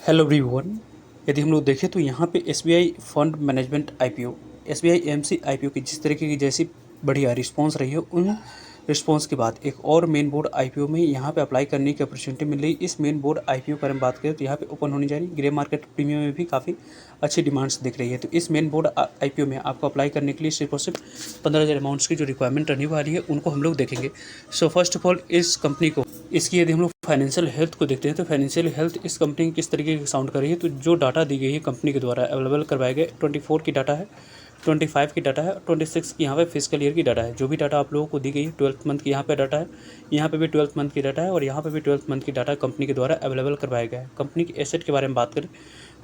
Hello everyone. यदि हम लोग देखें तो यहाँ पे SBI fund management IPO, SBI AMC IPO की जिस तरीके की जैसी बढ़िया रिस्पांस रही है, उन रिस्पांस के बाद एक और मेन बोर्ड आईपीओ में यहाँ पे अप्लाई करने की अपॉर्चुनिटी मिल रही। इस मेन बोर्ड आईपीओ के बारे में बात करें तो यहाँ पे ओपन होने जा रही। ग्रे मार्केट प्रीमियम में भी काफ़ी अच्छी डिमांड्स दिख रही है। तो इस मेन बोर्ड आईपीओ में आपको अप्लाई करने के लिए सिर्फ और सिर्फ 15,000 अमाउंट्स की जो रिक्वायरमेंट रहने वाली है उनको हम लोग देखेंगे। सो फर्स्ट ऑफ ऑल इस कंपनी को, इसकी यदि हम लोग फाइनेंशियल हेल्थ को देखते हैं तो फाइनेंशियल हेल्थ इस कंपनी किस तरीके की साउंड कर रही है। तो जो डाटा दी गई है कंपनी के द्वारा अवेलेबल करवाए गए 24 की डाटा है, 25 की डाटा है, 26 की यहाँ पे फिजिकल ईयर की डाटा है। जो भी डाटा आप लोगों को दी गई है 12th मंथ की यहाँ पे डाटा है, यहाँ पे भी 12th मंथ की डाटा है और यहाँ पे भी 12th मंथ की डाटा कंपनी के द्वारा अवेलेबल करवाया गया है। कंपनी की एसेट के बारे में बात करें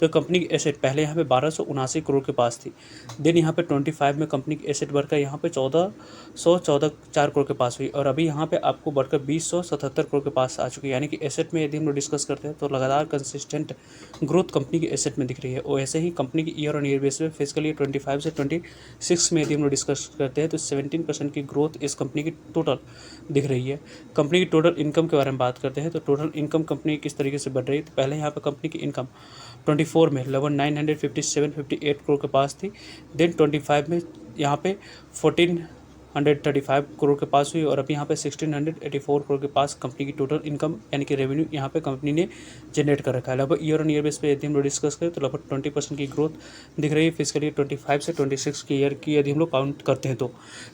तो कंपनी की एसेट पहले यहाँ पे 1279 करोड़ के पास थी। देन यहाँ पे 25 में कंपनी की एसेट बढ़कर यहाँ पे 1414 करोड़ के पास हुई और अभी यहाँ पे आपको बढ़कर 2077 करोड़ के पास आ चुकी है। यानी कि एसेट में यदि हम लोग डिस्कस करते हैं तो लगातार कंसिस्टेंट ग्रोथ कंपनी की एसेट में दिख रही है। और ऐसे ही कंपनी की ईयर ऑन ईयर बेस पे फिजिकल ईयर 25 से 26 में यदि हम लोग डिस्कस करते हैं तो 17% की ग्रोथ इस कंपनी की टोटल दिख रही है। कंपनी की टोटल इनकम के बारे में बात करते हैं तो टोटल इनकम कंपनी किस तरीके से बढ़ रही है। तो पहले यहाँ पे कंपनी की इनकम 24 में लगभग 957-58 करोड़ के पास थी। देन 25 में यहाँ पे 1435 करोड़ के पास हुई और अभी यहाँ पे 1684 करोड़ के पास कंपनी की टोटल इनकम यानी कि रेवेन्यू यहाँ पे कंपनी ने जनरेट कर रखा है। लगभग ईयर ऑन ईयर बेस पे यदि हम लोग डिस्कस करें तो लगभग 20% की ग्रोथ दिख रही है। फिजिकल ईयर 25 से 26 की ईयर की यदि हम लोग काउंट करते हैं तो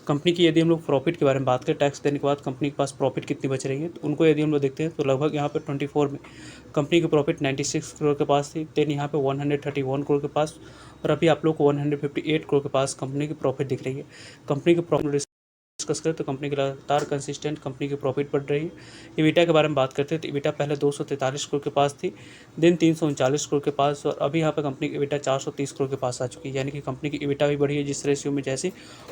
कंपनी की यदि हम लोग प्रॉफिट के बारे में बात करें, टैक्स देने के बाद कंपनी के पास प्रॉफिट कितनी बच रही है तो उनको यदि हम लोग देखते हैं तो लगभग यहाँ पे 24 में कंपनी की प्रॉफिट 96 करोड़ के पास थी। देन यहाँ पे 131 करोड़ के पास और अभी आप लोग को 158 करोड़ के पास कंपनी की प्रॉफिट दिख रही है। कंपनी की प्रॉफिट डिस्कस करें तो कंपनी की लगातार कंसिस्टेंट कंपनी की प्रॉफिट बढ़ रही है। इविटा के बारे में बात करते हैं तो इविटा पहले 243 करोड़ के पास थी, देन 339 करोड़ के पास और अभी यहाँ पे कंपनी की इविटा 430 करोड़ के पास आ चुकी है। यानी कि कंपनी की इविटा भी बढ़ी है जिस रेशियो में जैसी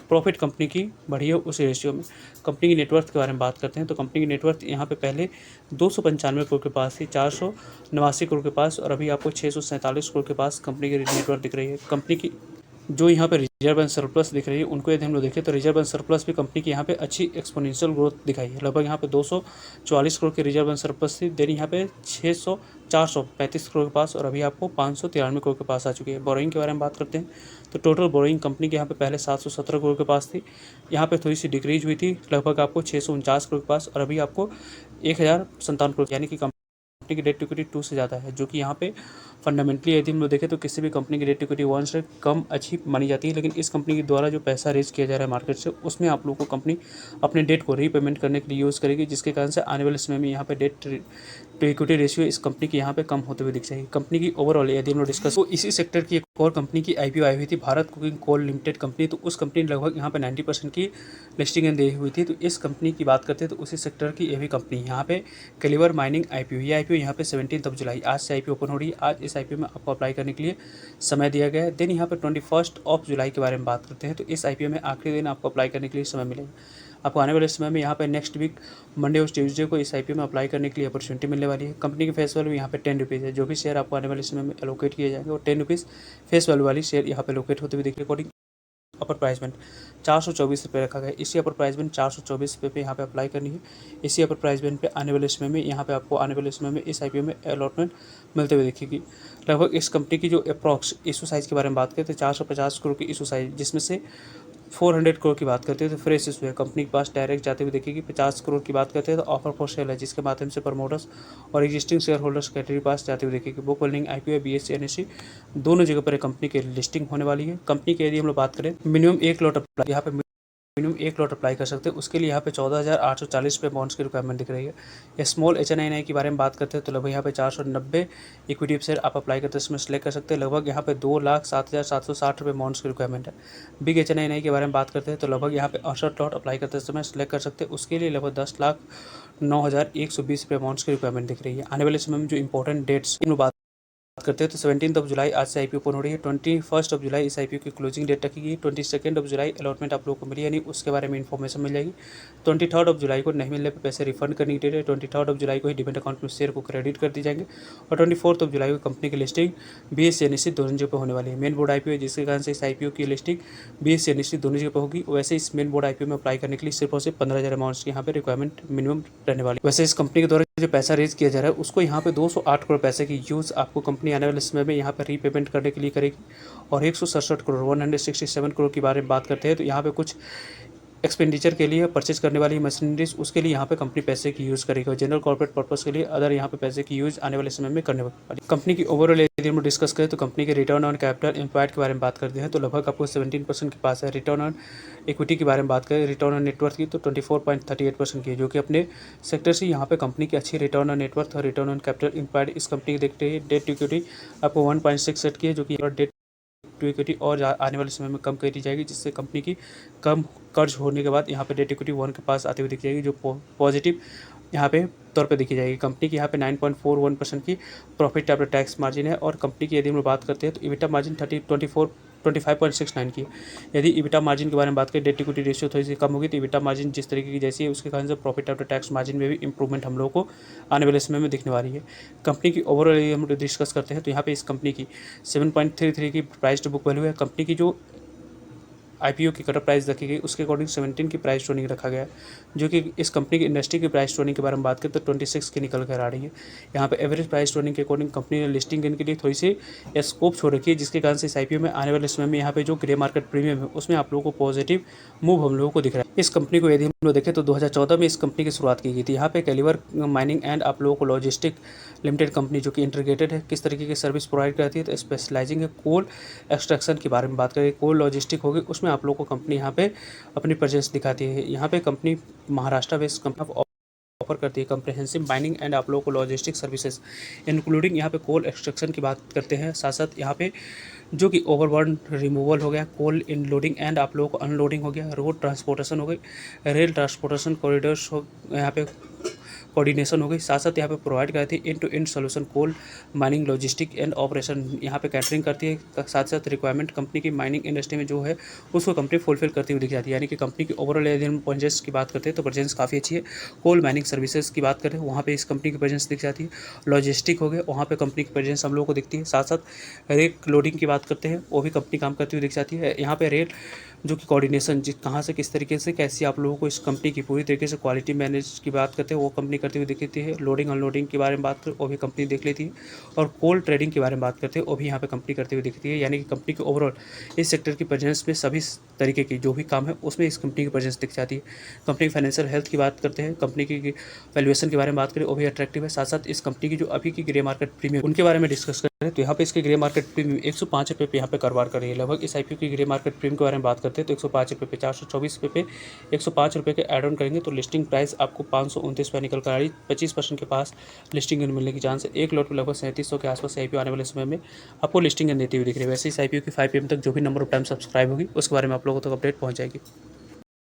प्रॉफिट कंपनी की बढ़ी है उस रेशियो में। कंपनी की नेटवर्थ के बारे में बात करते हैं तो कंपनी की नेटवर्थ यहाँ पे पहले 295 करोड़ के पास थी, 489 करोड़ के पास और अभी आपको 647 करोड़ के पास कंपनी की नेटवर्थ दिख रही है। कंपनी की जो यहाँ पे रिजर्व एंड सरप्लस दिख रही है उनको यदि हम लोग देखें तो रिजर्व एंड सरप्लस भी कंपनी की यहाँ पे अच्छी एक्सपोनेंशियल ग्रोथ दिखाई है। लगभग यहाँ पे 244 करोड़ की रिजर्व एंड सरप्लस थी, देन यहाँ पे 435 करोड़ के पास और अभी आपको 593 करोड़ के पास आ चुकी है। बोरोइंग के बारे में बात करते हैं तो टोटल बोरोइंग कंपनी के यहाँ पे पहले 717 करोड़ के पास थी, यहाँ पे थोड़ी सी डिक्रीज हुई थी, लगभग आपको 649 करोड़ के पास और अभी आपको 1057 करोड़, यानी कि कंपनी की डेट इक्विटी 2 से ज़्यादा है। जो कि यहाँ पे फंडामेंटली यदि हम लोग देखें तो किसी भी कंपनी की डेट इक्विटी 1 से कम अच्छी मानी जाती है, लेकिन इस कंपनी के द्वारा जो पैसा रेज किया जा रहा है मार्केट से उसमें आप लोगों को कंपनी अपने डेट को रीपेमेंट करने के लिए यूज़ करेगी, जिसके कारण से आने वाले समय में यहाँ पे डेट टू इक्विटी रेशियो इस कंपनी की यहाँ पे कम होते हुए दिख जाएगी। कंपनी की ओवरऑल यदि हम लोग डिस्कस तो इसी सेक्टर की एक और कंपनी की आईपीओ आई हुई थी, Bharat cooking coal limited company. तो उस कंपनी ने लगभग यहाँ पे 90% की लिस्टिंग दी हुई थी। तो इस कंपनी की बात करते हैं तो उसी सेक्टर की ये भी कंपनी यहाँ पे कैलिबर माइनिंग आईपीओ, ये आईपीओ यहाँ पे 17 जुलाई आज से आईपीओ ओपन हो रही है। आज इस आईपीओ में आपको अप्लाई करने के लिए समय दिया गया है। देन यहाँ पे 21 जुलाई के बारे में बात करते हैं तो इस आईपीओ में आखिरी दिन आपको अप्लाई करने के लिए समय मिलेगा। आपको आने वाले समय में यहाँ पे नेक्स्ट वीक मंडे और ट्यूसडे को इस आईपीओ में अप्लाई करने के लिए अपॉर्चुनिटी मिलने वाली है। कंपनी की फेस वैल्यू यहाँ पे 10 रुपीज़ है। जो भी शेयर आपको आने वाले समय में एलोकेट किए जाएंगे और 10 रुपीज़ फेस वैल्यू वाली शेयर यहाँ पे एलोकेट होते हुए देखिए। अकॉर्डिंग अपर प्राइसमेंट 424 रुपये रखा गया है। इसी अपर प्राइसमेंट 424 रुपये पे यहाँ पे अप्लाई करनी है। इसी अपर प्राइसमेंट पे आने वाले समय में यहाँ पे आपको आने वाले समय में इस आईपीओ में अलॉटमेंट मिलते हुए दिखेगी। लगभग इस कंपनी की जो अप्रॉक्स इशू साइज़ के बारे में बात करें तो 450 करोड़ की इशू साइज, जिसमें से 400 करोड़ की बात करते हैं तो फ्रेश इशू है कंपनी के पास डायरेक्ट जाते हुए देखेगी। 50 करोड़ की बात करते हैं तो ऑफर फॉर सेल है, जिसके माध्यम से प्रमोटर्स और एग्जिस्टिंग शेयर होल्डर्स कैटेगरी पास जाते हुए देखेगी। Book holding IPO BSc NSC दोनों जगह पर कंपनी की लिस्टिंग होने वाली है। कंपनी की यदि हम लोग बात करें मिनिमम 1 लॉट अप्लाई, यहाँ पे मिनिमम 1 लॉट अप्लाई कर सकते हैं। उसके लिए यहाँ पे 14,840 रुपये बॉन्ड्स की रिक्वायरमेंट दिख रही है। स्मॉल HNI के बारे में बात करते हैं तो लगभग यहाँ पे 490 इक्विटी शेयर आप अप्लाई करते हैं, इसमें सेलेक्ट कर सकते हैं। लगभग यहाँ पे 2,07,760 रुपये बॉन्ड्स की रिक्वायरमेंट है। बिग HNI के बारे में बात करते हैं तो लगभग यहाँ पे 68 लॉट अप्लाई करते समय सेलेक्ट कर सकते हैं। उसके लिए लगभग 10,09,120 रुपये बॉन्ड्स की रिक्वायरमेंट दिख रही है। आने वाले समय में जो इंपॉर्टेंट डेट्स इन बात करते हैं तो 17 जुलाई आज से आईपीओ ओपन हो रही है। 21 जुलाई इस आईपीओ की क्लोजिंग डेट रखी गई। 22 जुलाई अलॉटमेंट आप लोगों को मिली, यानी उसके बारे में इन्फॉर्मेशन मिल जाएगी। 23 जुलाई को नहीं मिलने पर पैसे रिफंड करने की डेट है। 23 जुलाई को ही डिमेट अकाउंट में शेयर को क्रेडिट कर दी जाएंगे और 24 जुलाई को कंपनी की लिस्टिंग BSE NSE दोनों जगह पर होने वाली है। मेन बोर्ड आईपीओ जिसके कारण से इस आईपीओ की लिस्टिंग BSE NSE दोनों जगह पर होगी। वैसे इस मेन बोर्ड आईपीओ में अप्लाई करने के लिए सिर्फ और सिर्फ 15,000 अमाउंट्स की यहाँ पे रिक्वायरमेंट मिनिमम रहने वाली। वैसे इस कंपनी के द्वारा जो पैसा रेज किया जा रहा है उसको यहाँ पे 208 करोड़ पैसे की यूज़ आपको कंपनी आने वाले समय में यहाँ पर रीपेमेंट करने के लिए करेगी। और 167 करोड़ 167 करोड़ के बारे में बात करते हैं तो यहाँ पे कुछ एक्सपेंडिचर के लिए परचेज करने वाली मशीनरीज उसके लिए यहाँ पे कंपनी पैसे की यूज़ करेगी। और जनरल कॉर्पोरेट पर्पस के लिए अदर यहाँ पे पैसे की यूज़ आने वाले समय में करने वाली। कंपनी की ओवरऑल यदि हम डिस्कस करें तो कंपनी के रिटर्न ऑन कैपिटल एम्प्लॉयड के बारे में बात करते हैं तो लगभग आपको 17% के पास है। रिटर्न ऑन इक्विटी के बारे में बात करें, रिटर्न ऑन नेटवर्थ की तो 24.38% की है, जो कि अपने सेक्टर से यहाँ पे कंपनी की अच्छी रिटर्न ऑन नेटवर्थ और रिटर्न ऑन कैपिटल एम्प्लॉयड इस कंपनी की देखते हैं। डेट टू इक्विटी आपको 1.67 की है, जो कि डेट टू इक्विटी और आने वाले समय में कम करी जाएगी, जिससे कंपनी की कम कर्ज होने के बाद यहाँ पे डेट इक्विटी 1 के पास आते हुए दिख जाएगी, जो पॉजिटिव यहाँ पे तौर पे देखी जाएगी। कंपनी की यहाँ पे 9.41% की प्रॉफिट आफ्टर टैक्स मार्जिन है। और कंपनी की यदि हम बात करते हैं तो इबिटा मार्जिन 25.69 की। यदि इबिटा मार्जिन के बारे में बात करें, डेट इक्विटी रेशियो थोड़ी सी कम होगी तो इबिटा मार्जिन जिस तरीके की जैसी है उसके कारण से प्रॉफिट आफ्टर टैक्स मार्जिन में भी इंप्रूवमेंट हम लोगों को आने वाले समय में दिखने वाली है। कंपनी की ओवरऑल हम डिस्कस करते हैं तो यहाँ पे इस कंपनी की 7.33 की प्राइस टू बुक वैल्यू है। कंपनी की जो आईपीओ की कट प्राइस रखी गई उसके अकॉर्डिंग 17 की प्राइस टोनिंग रखा गया है, जो कि इस कंपनी की इंडस्ट्री की प्राइस टोनिंग के बारे में बात करें तो 26 की निकल कर आ रही है। यहाँ पे एवरेज प्राइस टोनिंग के अकॉर्डिंग कंपनी ने लिस्टिंग के लिए थोड़ी सी स्कोप छोड़ रखी है, जिसके कारण से इस आईपीओ में आने वाले समय में यहाँ पे जो ग्रे मार्केट प्रीमियम है उसमें आप लोगों को पॉजिटिव मूव हम लोगों को दिख रहा है। इस कंपनी को यदि हम लोग देखें तो 2014 में इस कंपनी की शुरुआत की गई थी। यहाँ पे कैलिबर माइनिंग एंड आप लोगों को लॉजिस्टिक लिमिटेड कंपनी जो कि इंटीग्रेटेड है, किस तरीके की सर्विस प्रोवाइड करती है तो स्पेशलाइजिंग है कोल एक्सट्रैक्शन के बारे में बात करें, कोल लॉजिस्टिक होगी उसमें आप लोगों को कंपनी यहाँ पे अपनी प्रेजेंस दिखाती है। यहाँ पे company Maharashtra based company offer करती है कम्प्रहेंसिव माइनिंग एंड आप लोगों को लॉजिस्टिक सर्विसेज, इंक्लूडिंग यहाँ पे कोल एक्सट्रैक्शन की बात करते हैं। साथ साथ यहाँ पे जो कि ओवरबर्न रिमूवल हो गया, कोल इन लोडिंग एंड आप लोगों को अनलोडिंग हो गया, रोड ट्रांसपोर्टेशन हो गई, रेल ट्रांसपोर्टेशन कॉरिडोर्स हो यहाँ पे कोऑर्डिनेशन हो गई। साथ साथ यहाँ पे प्रोवाइड करती है end to end solution coal mining logistic and operation, यहाँ पे कैटरिंग करती है। साथ साथ रिक्वायरमेंट कंपनी की माइनिंग इंडस्ट्री में जो है उसको कंपनी फुलफिल करती हुई दिख जाती है। यानी कि कंपनी की ओवरऑल यदि हम प्रेजेंस की बात करते हैं तो प्रेजेंस काफ़ी अच्छी है। कोल माइनिंग सर्विसेज की बात करें वहाँ पे इस कंपनी की प्रेजेंस दिख जाती है। लॉजिस्टिक हो गए वहाँ पे कंपनी की प्रेजेंस हम लोगों को दिखती है। साथ साथ रेल लोडिंग की बात करते हैं वो भी कंपनी काम करती हुई दिख जाती है। यहाँ पे रेल जो कि कोऑर्डिनेशन कहाँ से किस तरीके से कैसे आप लोगों को इस कंपनी की पूरी तरीके से क्वालिटी मैनेज की बात करते हैं वो कंपनी करती हुई दिखती है। लोडिंग अनलोडिंग के बारे में बात करें वो भी कंपनी देख लेती है। और कोल ट्रेडिंग के बारे में बात करते हैं वो भी यहाँ पे कंपनी करती हुई दिखती है। यानी कि कंपनी की ओवरऑल इस सेक्टर की प्रेजेंस में सभी तरीके की जो भी काम है उसमें इस कंपनी की प्रेजेंस दिख जाती है। कंपनी की फाइनेंशियल हेल्थ की बात करते हैं, कंपनी की वैल्यूएशन के बारे में बात करें वो भी अट्रैक्टिव है। साथ साथ इस कंपनी की जो अभी की ग्रे मार्केट प्रीमियम उनके बारे में डिस्कस करें तो यहाँ पे इसके ग्रे मार्केट प्रीमियम 105 रुपये पे यहाँ पे कारोबार कर रही है। लगभग इस आईपीओ की ग्रे मार्केट प्रीमियम के बारे में बात करते हैं तो 105 रुपये पे 424 रुपये पे 105 रुपये के एड ऑन करेंगे तो लिस्टिंग प्राइस आपको 529 पे निकल कर आ रही। 25% के पास लिस्टिंग मिलने की चांस है। एक लॉट में लगभग 3700 के आसपास आईपीओ आने वाले समय में आपको लिस्टिंग देती हुई दिख रही है। वैसे इस आईपीओ की 5 PM तक जो भी नंबर ऑफ टाइम सब्सक्राइब होगी उसके बारे में आप लोगों तक अपडेट पहुँच जाएगी।